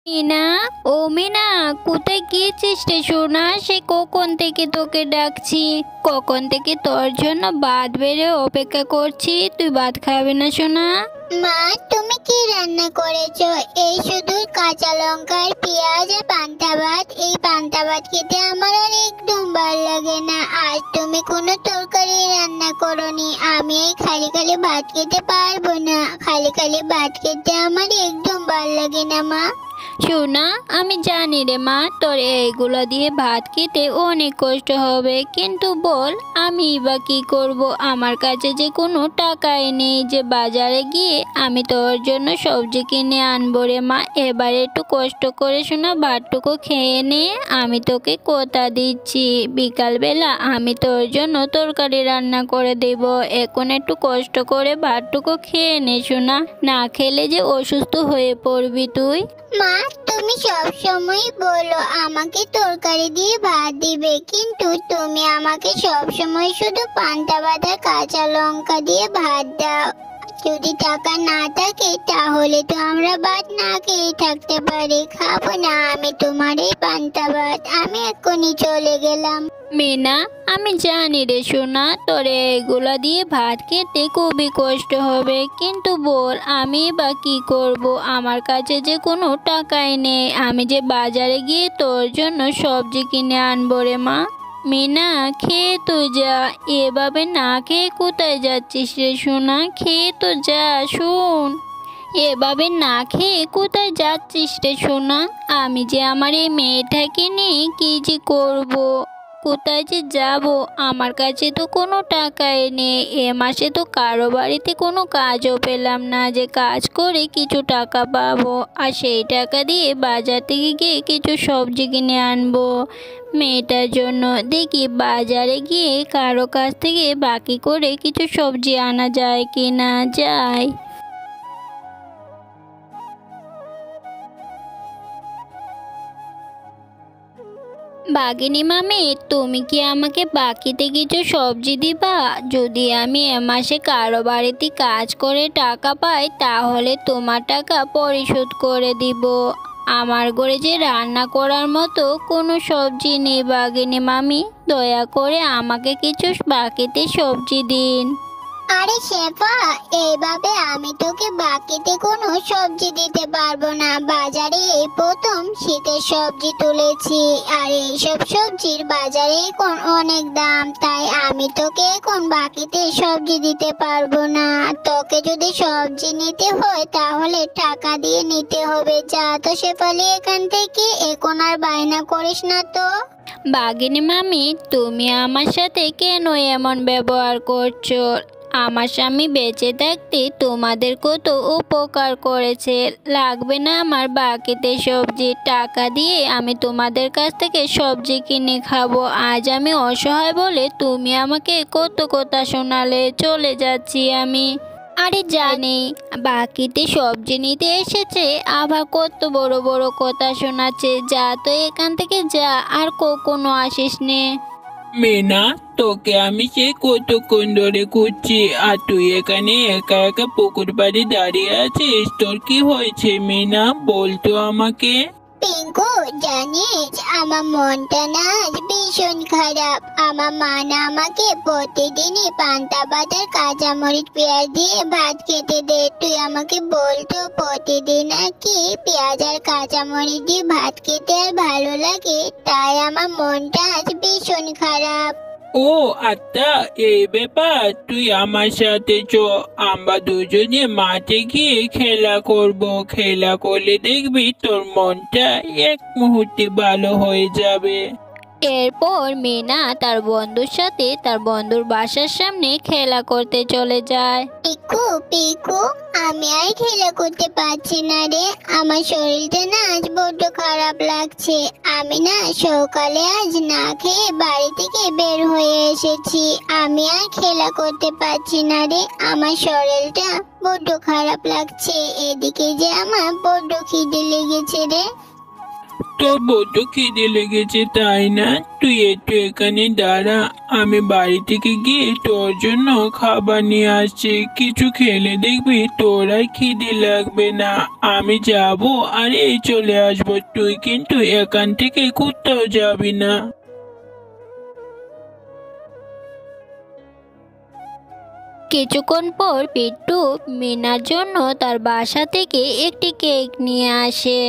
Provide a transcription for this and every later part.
মিনা, ও মিনা, কোথায় গিয়েছিস রে সোনা? সে কখন থেকে তোকে ডাকছি। কখন থেকে তোর জন্য ভাত বেড়ে অপেক্ষা করছি। তুই ভাত খাবি না সোনা? মা, তুমি কি রান্না করেছো? এই শুধু কাঁচা লঙ্কা আর পেঁয়াজ আর পান্তা ভাত। এই পান্তা ভাত খেতে আমার আর একদম ভালো লাগে না। আজ তুমি কোনো তরকারি রান্না করোনি। আমি এই খালি খালি ভাত খেতে পারবো না। খালি খালি ভাত খেতে আমার একদম ভালো লাগে না মা। সোনা, আমি জানি রে মা, তোর এইগুলো দিয়ে ভাত খেতে অনেক কষ্ট হবে, কিন্তু বল আমি বা কি করব? আমার কাছে যে কোনো টাকাই নেই যে বাজারে গিয়ে আমি তোর জন্য সবজি কিনে আনবো রে মা। এবার একটু কষ্ট করে সোনা ভাতটুকু খেয়ে নে। আমি তোকে কথা দিচ্ছি, বিকালবেলা আমি তোর জন্য তরকারি রান্না করে দেব। এখন একটু কষ্ট করে ভাতটুকু খেয়ে নে সোনা, না খেলে যে অসুস্থ হয়ে পড়বি তুই। মা, তুমি সব সময় বলো আমাকে তরকারি দিয়ে ভাত দিবে, কিন্তু তুমি আমাকে সব সময় শুধু পান্তা ভাত আর কাঁচা লঙ্কা দিয়ে ভাত দাও। যদি টাকা না থাকে তাহলে তো আমরা ভাত না খেয়ে থাকতে পারি। খাবো না আমি তোমার এই পান্তা ভাত। আমি এক্ষুনি চলে গেলাম। মিনা, আমি জানি রে সোনা, তোর এগুলো দিয়ে ভাত খেতে খুবই কষ্ট হবে, কিন্তু বল আমি বা কি করব? আমার কাছে যে কোনো টাকাই নেই। আমি যে বাজারে গিয়ে তোর জন্য সবজি কিনে আনবো রে মা। মিনা, খেয়ে তো যা। এভাবে না খেয়ে কোথায় যাচ্ছিস রে সোনা? খেয়ে তো যা, শোন। এভাবে না খেয়ে কোথায় যাচ্ছিস রে সোনা? আমি যে আমার এই মেয়েটাকে নিয়ে কি যে করব, কোথায় যে যাব? আমার কাছে তো কোনো টাকাই নেই। এ মাসে তো কারো বাড়িতে কোনো কাজও পেলাম না যে কাজ করে কিছু টাকা পাবো, আর সেই টাকা দিয়ে বাজার থেকে গিয়ে কিছু সবজি কিনে আনবো মেয়েটার জন্য। দেখি বাজারে গিয়ে কারো কাছ থেকে বাকি করে কিছু সবজি আনা যায় কি না যায়। বাঘিনী মামি, তুমি কি আমাকে বাকিতে কিছু সবজি দিবা? যদি আমি এ মাসে কারো বাড়িতে কাজ করে টাকা পাই তাহলে তোমার টাকা পরিশোধ করে দিব। আমার ঘরে যে রান্না করার মতো কোনো সবজি নেই বাঘিনী মামি, দয়া করে আমাকে কিছু বাকিতে সবজি দিন। আরে শেফা, এইভাবে আমি তোকে বাকিতে কোনো সবজি দিতে পারবো না। বাজারে এই প্রথম শীতের সবজি তুলেছি, আর এইসব সবজির বাজারে এখন অনেক দাম, তাই আমি তোকে এখন বাকিতে সবজি দিতে পারবো না। তোকে যদি সবজি নিতে হয় তাহলে টাকা দিয়ে নিতে হবে। যা তো শেফালি, এখান থেকে এখন আর বায়না করিস না তো। বাঘিনী মামি, তুমি আমার সাথে কেন এমন ব্যবহার করছো? আমার স্বামী বেঁচে থাকতে তোমাদের কত উপকার করেছে। লাগবে না আমার বাকিতে সবজি? টাকা দিয়ে আমি তোমাদের কাছ থেকে সবজি কিনে খাবো। আজ আমি অসহায় বলে তুমি আমাকে কত কথা শোনালে। চলে যাচ্ছি আমি। আরে জানি, বাকিতে সবজি নিতে এসেছে, আবার কত বড় বড় কথা শোনাচ্ছে। যা তো এখান থেকে যা, আর কখনো আসিস নে। মিনা, তোকে আমি সেই কতক্ষণ ধরে খুঁজছি, আর তুই এখানে একা একা পুকুর পাড়ে দাঁড়িয়ে আছিস। তোর কি হয়েছে মিনা, বলতো আমাকে। পিঙ্কু, জানিস আমার মনটা না আজ ভীষণ খারাপ। আমার মা না আমাকে প্রতিদিনই পান্তা ভাত আর কাঁচামরিচ পেঁয়াজ দিয়ে ভাত খেতে দে। তুই আমাকে বলতো প্রতিদিন আর কি পেঁয়াজ আর কাঁচামরিচ দিয়ে ভাত খেতে আর ভালো লাগে? তাই আমার মনটা আজ ভীষণ খারাপ। ও আচ্ছা, এই ব্যাপার। তুই আমার সাথে চ, আমরা দুজনে মাঠে গিয়ে খেলা করব। খেলা করলে দেখবি তোর মনটা এক মুহূর্তে ভালো হয়ে যাবে। এরপর মিনা তার বন্ধুর সাথে তার বন্ধুর বাসার সামনে খেলা করতে চলে যায়। পিকু, পিকু, আমি আর খেলা করতে পারছি না রে। আমার শরীরটা না আজ বড্ড খারাপ লাগছে। আমি না সকালে আজ না খেয়ে বাড়ি থেকে বের হয়ে এসেছি। আমি আর খেলা করতে পারছি না রে। আমার শরীরটা বড্ড খারাপ লাগছে। এদিকে যে আমার বড্ড খিদে লেগেছে রে। তোর বড্ড খিদে লেগেছে তাই না? তুই একটু এখানে দাঁড়া, আমি বাড়ি থেকে গিয়ে তোর জন্য খাবার নিয়ে আসছি। কিছু খেলে দেখবি তোর আর খিদে লাগবে না। আমি যাব আর এই চলে আসবো, তুই কিন্তু এখান থেকে কোথাও যাবি না। কিছুক্ষণ পর পিন্টু মিনার জন্য তার বাসা থেকে একটি কেক নিয়ে আসে।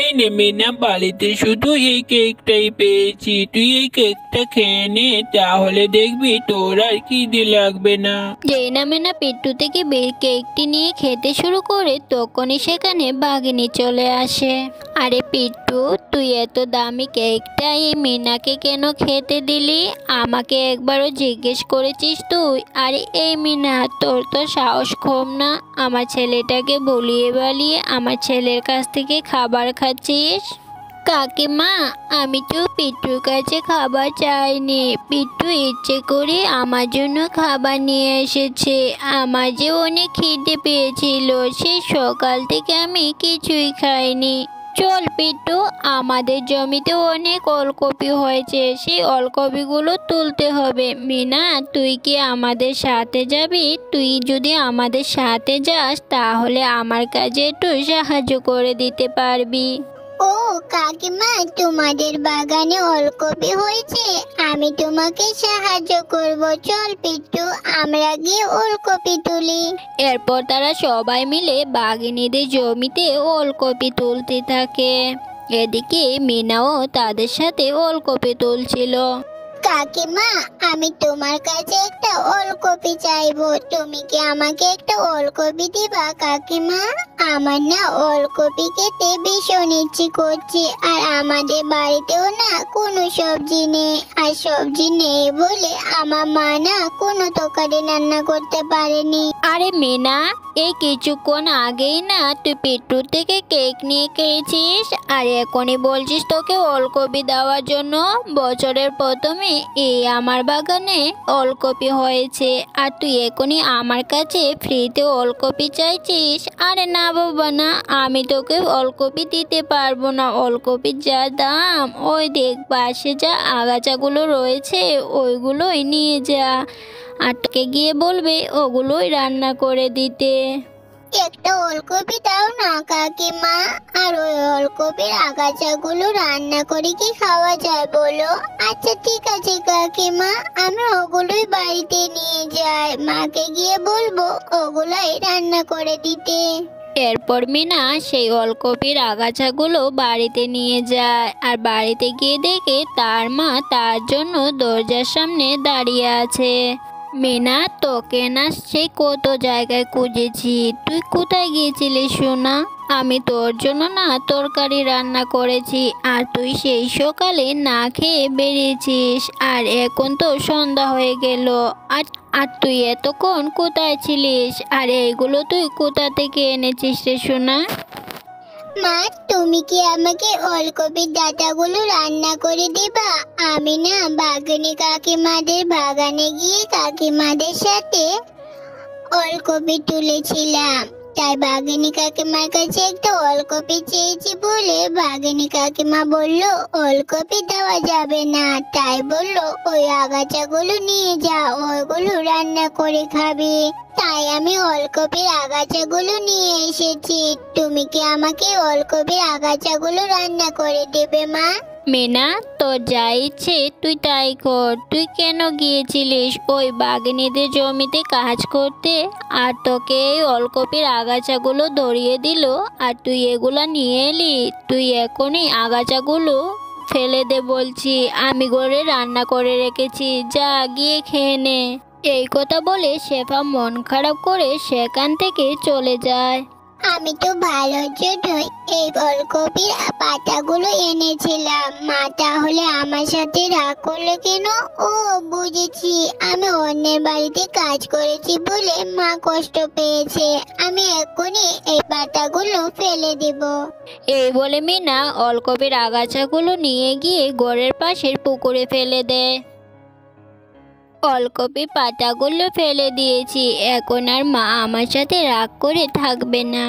এই নে মিনা, বাড়িতে শুধু এই কেকটাই পেয়েছি, তুই এই কেকটা খেয়ে নে, তাহলে দেখবি তোর আর খিদে লাগবে না। যেই না মিনা পিন্টু থেকে কেকটি নিয়ে খেতে শুরু করে তখনই সেখানে বাঘিনী চলে আসে। আরে পিন্টু, তুই এত দামি কেকটা এই মিনাকে কেন খেতে দিলি? আমাকে একবারও জিজ্ঞেস করেছিস তুই? আরে এই মিনা, তোর তো সাহস কম না, আমার ছেলেটাকে বলিয়ে বালিয়ে আমার ছেলের কাছ থেকে খাবার খাচ্ছিস। কাকিমা, আমি তো পিন্টুর কাছে খাবার চাইনি, পিন্টু ইচ্ছে করে আমার জন্য খাবার নিয়ে এসেছে। আমার যে অনেক খিদে পেয়েছিল, সেই সকাল থেকে আমি কিছুই খাইনি। চল পিন্টু, আমাদের জমিতে অনেক ওলকপি হয়েছে, সেই ওলকপিগুলো তুলতে হবে। মিনা, তুই কি আমাদের সাথে যাবি? তুই যদি আমাদের সাথে যাস তাহলে আমার কাজে একটু সাহায্য করে দিতে পারবি। ও কাকিমা, তোমাদের বাগানে ওলকপি হয়েছে, আমি তোমাকে সাহায্য করব। চল পিন্টু, আমরা গিয়ে ওলকপি তুলি। এরপর তারা সবাই মিলে বাঘিনীদের জমিতে ওলকপি তুলতে থাকে। এদিকে মিনাও তাদের সাথে ওলকপি তুলছিল। কাকিমা, আমি তোমার কাছে একটা ওলকপি চাইবো, তুমি কি আমাকে একটা ওলকপি দিবা কাকিমা? আমার না ওলকপি খেতে ভীষণ ইচ্ছে করছে, আর আমাদের বাড়িতেও না কোনো সবজি নেই, আর সবজি নেই বলে আমার মা না কোনো তরকারি রান্না করতে পারেনি। আরে মিনা, এই কিছুক্ষণ আগেই না তুই পিন্টুর থেকে কেক নিয়ে খেয়েছিস, আর এখনই বলছিস তোকে ওলকপি দেওয়ার জন্য? বছরের প্রথমে এই আমার বাগানে ওলকপি হয়েছে, আর তুই এখনই আমার কাছে ফ্রিতে ওলকপি চাইছিস? আরে না বাবা না, আমি তোকে ওলকপি দিতে পারবো না। ওলকপির যা দাম, ওই দেখ পাশে যা আগাছাগুলো রয়েছে ওইগুলোই নিয়ে যা, আর তোকে গিয়ে বলবে ওগুলোই রান্না করে দিতে। একটা ওলকপি দাও না কাকিমা, আর ওই ওলকপির আগাছাগুলো রান্না করে কি খাওয়া যায় বলো? আচ্ছা ঠিক আছে কাকিমা, আমি ওগুলোই বাড়িতে নিয়ে যাই, মাকে গিয়ে বলবো ওগুলোই রান্না করে দিতে। এরপর মিনা সেই ওলকপির আগাছাগুলো বাড়িতে নিয়ে যায়, আর বাড়িতে গিয়ে দেখে তার মা তার জন্য দরজার সামনে দাঁড়িয়ে আছে। মিনা, তোকে না সেই কত জায়গায় খুঁজেছি, তুই কোথায় গিয়েছিলি সোনা? আমি তোর জন্য না তরকারি রান্না করেছি, আর তুই সেই সকালে না খেয়ে বেরিয়েছিস, আর এখন তো সন্ধ্যা হয়ে গেল। আর আর তুই এতক্ষণ কোথায় ছিলিস? আর এইগুলো তুই কোথা থেকে এনেছিস রে সোনা? মা, তুমি কি আমাকে ওলকপির ডাঁটাগুলো রান্না করে দিবা? আমি না বাগানে কাকিমাদের বাগানে গিয়ে কাকিমাদের সাথে ওলকপি তুলেছিলাম, তাই বাগানি কাকিমার কাছে একটা ওলকপি চেয়েছি বলে বাগানি কাকিমা বলল ওলকপি দেওয়া যাবে না, তাই বলল ওই আগাছাগুলো নিয়ে যা, ওইগুলো রান্না করে খাবি। তাই আমি ওলকপির আগাছাগুলো নিয়ে এসেছি, তুমি কি আমাকে ওলকপির আগাছাগুলো রান্না করে দেবে মা? মিনা, তোর যা ইচ্ছে তুই তাই কর। তুই কেন গিয়েছিলিস ওই বাঘিনীদের জমিতে কাজ করতে, আর তোকে এই ওলকপির আগাছাগুলো ধরিয়ে দিল, আর তুই এগুলা নিয়ে এলি? তুই এখনই আগাছাগুলো ফেলে দে বলছি, আমি ঘরে রান্না করে রেখেছি, যা গিয়ে খেয়ে নে। এই কথা বলে শেফা মন খারাপ করে সেখান থেকে চলে যায়। আমি তো ভালোর জন্যই এই ওলকপির পাতাগুলো এনেছিলাম, মা তাহলে আমার সাথে রাগ করলো কেন? ও বুঝেছি, আমি অন্যের বাড়িতে কাজ করেছি বলে মা কষ্ট পেয়েছে, আমি এক্ষুনি এই পাতাগুলো ফেলে দিব। এই বলে মিনা ওলকপির আগাছাগুলো নিয়ে গিয়ে ঘরের পাশের পুকুরে ফেলে দেয়। ওলকপির পাতাগুলো ফেলে দিয়েছি, এখন আর মা আমার সাথে রাগ করে থাকবে না।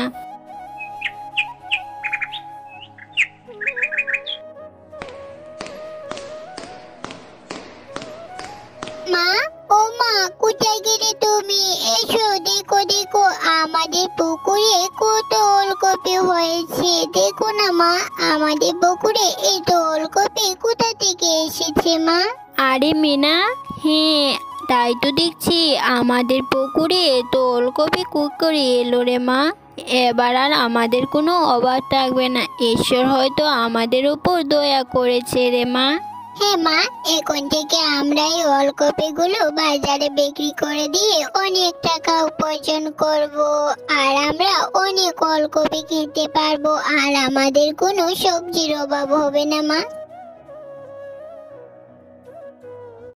আমাদের পুকুরে কত ওলকপি হয়েছে। দেখো না মা, আমাদের পুকুরে এই তো ওলকপি কোথা থেকে এসেছে মা? আরে মিনা, হ্যাঁ তাই তো দেখছি, আমাদের পুকুরে তো ওলকপি করে এলো রে মা। এবার আর আমাদের কোনো অভাব থাকবে না, ঈশ্বর হয়তো আমাদের উপর দয়া করেছে রে মা। হ্যাঁ মা, এখন থেকে আমরা এই ওলকপিগুলো বাজারে বিক্রি করে দিয়ে অনেক টাকা উপার্জন করব, আর আমরা অনেক ওলকপি খেতে পারবো, আর আমাদের কোনো সবজির অভাব হবে না মা।